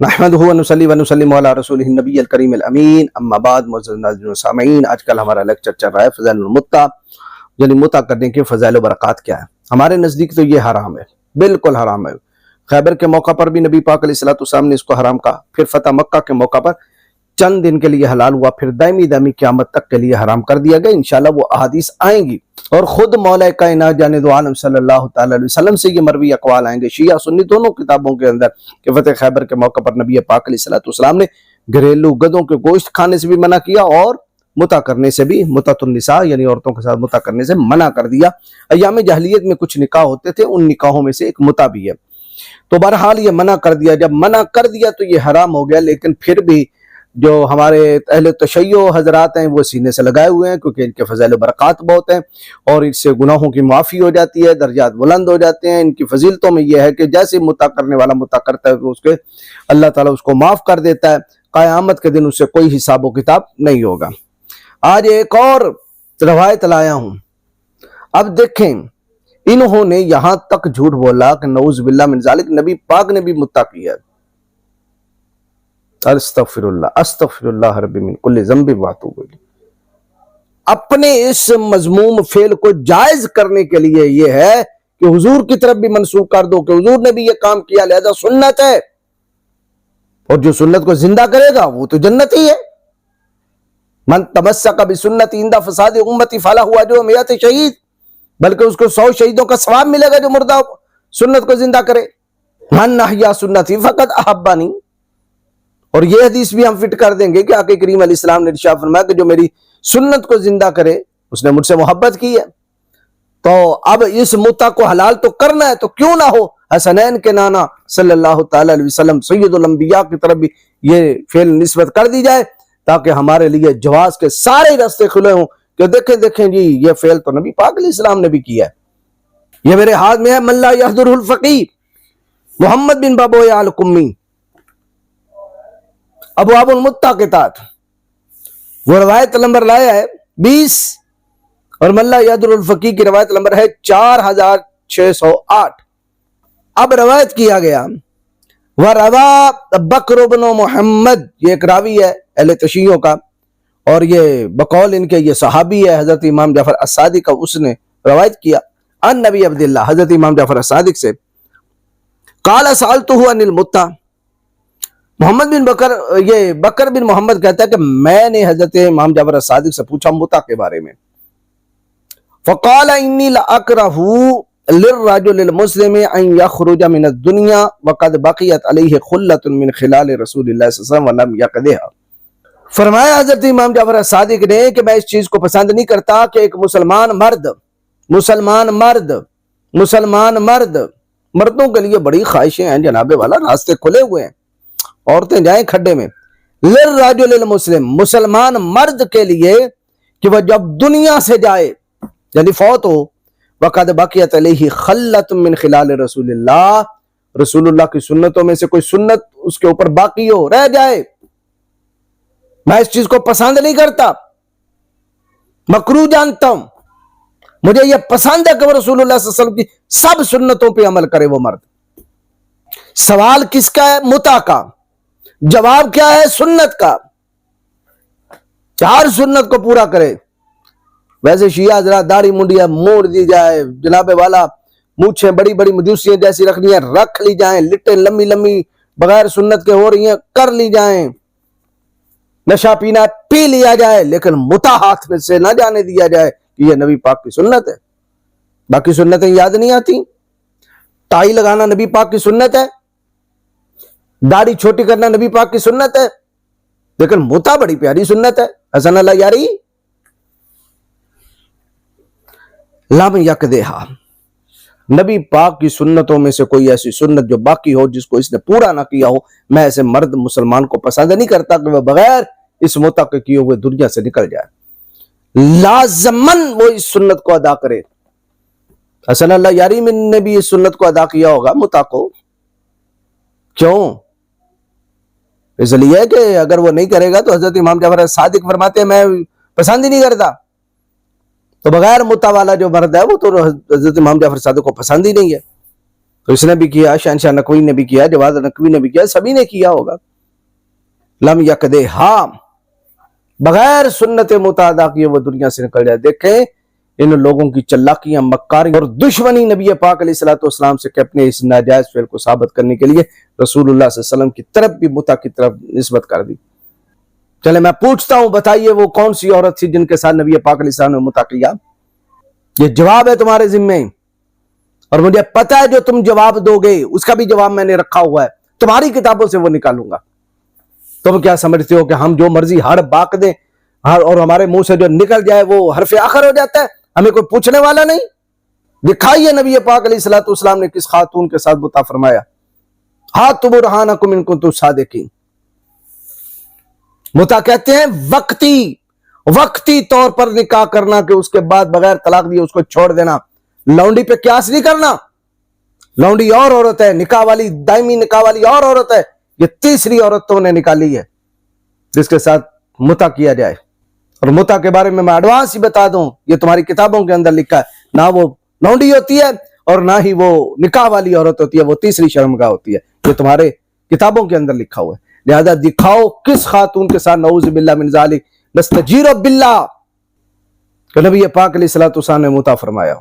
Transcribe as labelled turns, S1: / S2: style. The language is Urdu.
S1: نحمدہ ونصلی ونسلم علی رسولہ النبی الکریم الامین، اما بعد معزز ناظرین و سامعین، آج کل ہمارا لیکچر چل رہا ہے فضائل المتع، یعنی متع کرنے کے فضائل و برکات کیا ہے۔ ہمارے نزدیک تو یہ حرام ہے، بالکل حرام ہے۔ خیبر کے موقع پر بھی نبی پاک علیہ السلام نے اس کو حرام کہا، پھر فتح مکہ کے موقع پر چند دن کے لیے حلال ہوا، پھر دائمی قیامت تک کے لیے حرام کر دیا گیا۔ انشاءاللہ وہ احادیث آئیں گی، اور خود مولا کائنات جانے عالم صلی اللہ تعالی علیہ وسلم سے یہ مروی اقوال آئیں گے، شیعہ سنی دونوں کتابوں کے اندر، کہ فتح خیبر کے موقع پر نبی پاک علیہ السلام نے گھریلو گدوں کے گوشت کھانے سے بھی منع کیا، اور متع کرنے سے بھی، متعۃ النساء یعنی عورتوں کے ساتھ متع کرنے سے منع کر دیا۔ ایام جاہلیت میں کچھ نکاح ہوتے تھے، ان نکاحوں میں سے ایک متع بھی ہے۔ تو بہرحال یہ منع کر دیا، جب منع کر دیا تو یہ حرام ہو گیا، لیکن پھر بھی جو ہمارے اہل تشیع حضرات ہیں وہ سینے سے لگائے ہوئے ہیں، کیونکہ ان کے فضائل و برکات بہت ہیں، اور اس سے گناہوں کی معافی ہو جاتی ہے، درجات بلند ہو جاتے ہیں۔ ان کی فضیلتوں میں یہ ہے کہ جیسے متع کرنے والا متع کرتا ہے تو اس کے اللہ تعالیٰ اس کو معاف کر دیتا ہے، قیامت کے دن اس سے کوئی حساب و کتاب نہیں ہوگا۔ آج ایک اور روایت لایا ہوں، اب دیکھیں انہوں نے یہاں تک جھوٹ بولا کہ نعوذ باللہ من ذالک نبی پاک نے بھی متع کیا ہے۔ استغفر اللہ ربی من کل ذنب واتوب الیہ۔ اپنے اس مذموم فعل کو جائز کرنے کے لیے یہ ہے کہ حضور کی طرف بھی منسوخ کر دو کہ حضور نے بھی یہ کام کیا، لہذا سنت ہے، اور جو سنت کو زندہ کرے گا وہ تو جنت ہی ہے۔ من تمسک بسنتی عند فساد امتی فلہ اجر 100 شہید، بلکہ اس کو 100 شہیدوں کا ثواب ملے گا جو مردہ سنت کو زندہ کرے۔ من احیا سنتی فقد احبنی، اور یہ حدیث بھی ہم فٹ کر دیں گے کہ آقا کریم علیہ السلام نے ارشاد فرمایا کہ جو میری سنت کو زندہ کرے اس نے مجھ سے محبت کی ہے۔ تو اب اس متع کو حلال تو کرنا ہے، تو کیوں نہ ہو حسنین کے نانا صلی اللہ تعالی علیہ وسلم سید الانبیاء کی طرف بھی یہ فعل نسبت کر دی جائے، تاکہ ہمارے لیے جواز کے سارے راستے کھلے ہوں کہ دیکھیں جی یہ فعل تو نبی پاک علیہ السلام نے بھی کیا ہے۔ یہ میرے ہاتھ میں ہے، من لا یحضرہ الفقیہ، محمد بن بابویہ القمی، ابواب المتع کے تحت وہ روایت نمبر لایا ہے 20، اور من لا یحضرہ الفقیہ کی روایت نمبر ہے 4608۔ اب روایت کیا گیا وَرَوَى بکر بن محمد، یہ ایک راوی ہے اہل تشیعوں کا، اور یہ بقول ان کے یہ صحابی ہے حضرت امام جعفر الصادق کا، اس نے روایت کیا ان نبی عبداللہ، حضرت امام جعفر الصادق سے، قال سألتہ عن المتع، محمد بن بکر، یہ بکر بن محمد کہتا ہے کہ میں نے حضرت امام جعفر الصادق سے پوچھا متع کے بارے میں، فقال انی لأکرہ للرجل المسلم ان یخرج من الدنیا وقد بقیت علیہ خلۃ من خلال رسول اللہ صلی اللہ علیہ وسلم ولم یقضها۔ فرمایا حضرت امام جعفر الصادق نے کہ میں اس چیز کو پسند نہیں کرتا کہ ایک مسلمان مرد، مردوں کے لیے بڑی خواہشیں ہیں جناب والا، راستے کھلے ہوئے ہیں، عورتیں جائیں کھڈے میں، للرجل المسلم، مسلمان مرد کے لیے کہ وہ جب دنیا سے جائے یعنی فوت ہو، وقد بقیت علیہ خلۃ من خلال رسول اللہ، رسول اللہ کی سنتوں میں سے کوئی سنت اس کے اوپر باقی ہو، رہ جائے، میں اس چیز کو پسند نہیں کرتا، مکروہ جانتا ہوں، مجھے یہ پسند ہے کہ وہ رسول اللہ صلی اللہ علیہ وسلم کی سب سنتوں پہ عمل کرے وہ مرد۔ سوال کس کا ہے؟ متع کا۔ جواب کیا ہے؟ سنت کا، ہر سنت کو پورا کرے۔ ویسے شیعہ حضرات داڑھی منڈیاں موڑ دی جائے، جناب والا مونچھیں بڑی بڑی مجوسیاں جیسی رکھنی ہیں رکھ لی جائیں، لٹیں لمبی لمبی بغیر سنت کے ہو رہی ہیں کر لی جائیں، نشہ پینا پی لیا جائے، لیکن متع ہاتھ میں سے نہ جانے دیا جائے کہ یہ نبی پاک کی سنت ہے۔ باقی سنتیں یاد نہیں آتی، ٹائی لگانا نبی پاک کی سنت ہے، داڑھی چھوٹی کرنا نبی پاک کی سنت ہے، لیکن متع بڑی پیاری سنت ہے۔ حسن اللہ یاری لم یقضھا، نبی پاک کی سنتوں میں سے کوئی ایسی سنت جو باقی ہو جس کو اس نے پورا نہ کیا ہو، میں ایسے مرد مسلمان کو پسند نہیں کرتا کہ وہ بغیر اس متع کے کیے ہوئے دنیا سے نکل جائے، لازماً وہ اس سنت کو ادا کرے۔ حسن اللہ یاری نے بھی اس سنت کو ادا کیا ہوگا متع کو، کیوں؟ اس لیے کہ اگر وہ نہیں کرے گا تو حضرت امام جعفر صادق فرماتے ہیں میں پسند ہی نہیں کرتا، تو بغیر متع والا جو مرد ہے وہ تو حضرت امام جعفر صادق کو پسند ہی نہیں ہے۔ تو اس نے بھی کیا, شہنشاہ نقوی نے بھی کیا, جواد نقوی نے بھی کیا, سبھی نے کیا ہوگا. لم یکدے ہاں, بغیر سنت متعدہ کیے وہ دنیا سے نکل جائے. دیکھیں ان لوگوں کی چلاکیاں, مکاری اور دشمنی نبی پاک علیہ الصلوۃ والسلام سے کہ اپنے اس ناجائز فعل کو ثابت کرنے کے لیے رسول اللہ صلی اللہ علیہ وسلم کی طرف بھی متع کی طرف نسبت کر دی. چلے میں پوچھتا ہوں, بتائیے وہ کون سی عورت تھی جن کے ساتھ نبی پاک علیہ السلام نے متع کیا؟ یہ جواب ہے تمہارے ذمے, اور مجھے پتا ہے جو تم جواب دو گے اس کا بھی جواب میں نے رکھا ہوا ہے, تمہاری کتابوں سے وہ نکالوں گا. تم کیا سمجھتے ہو کہ ہم جو مرضی ہر باق دیں اور ہمارے منہ سے جو نکل جائے وہ حرف آخر ہو جاتا ہے, ہمیں کوئی پوچھنے والا نہیں؟ دکھائیے نبی پاک علیہ الصلوۃ والسلام نے کس خاتون کے ساتھ متع فرمایا. ہاتھوا برہانکم ان کنتم صادقین. متع کہتے ہیں وقتی طور پر نکاح کرنا, کہ اس کے بعد بغیر طلاق دیے اس کو چھوڑ دینا. لونڈی پہ قیاس نہیں کرنا, لونڈی اور عورت ہے, نکاح والی دائمی نکاح والی اور عورت ہے. یہ تیسری عورت تو انہیں نکالی ہے جس کے ساتھ متع کیا جائے. اور متع کے بارے میں ایڈوانس ہی بتا دوں, یہ تمہاری کتابوں کے اندر لکھا ہے, نہ وہ لونڈی ہوتی ہے اور نہ ہی وہ نکاح والی عورت ہوتی ہے, وہ تیسری شرمگاہ ہوتی ہے. یہ تمہارے کتابوں کے اندر لکھا ہوا ہے. لہذا دکھاؤ کس خاتون کے ساتھ نعوذ باللہ من ذالک نستجیر باللہ کہ نبی پاک علیہ الصلوۃ والسلام نے متع فرمایا.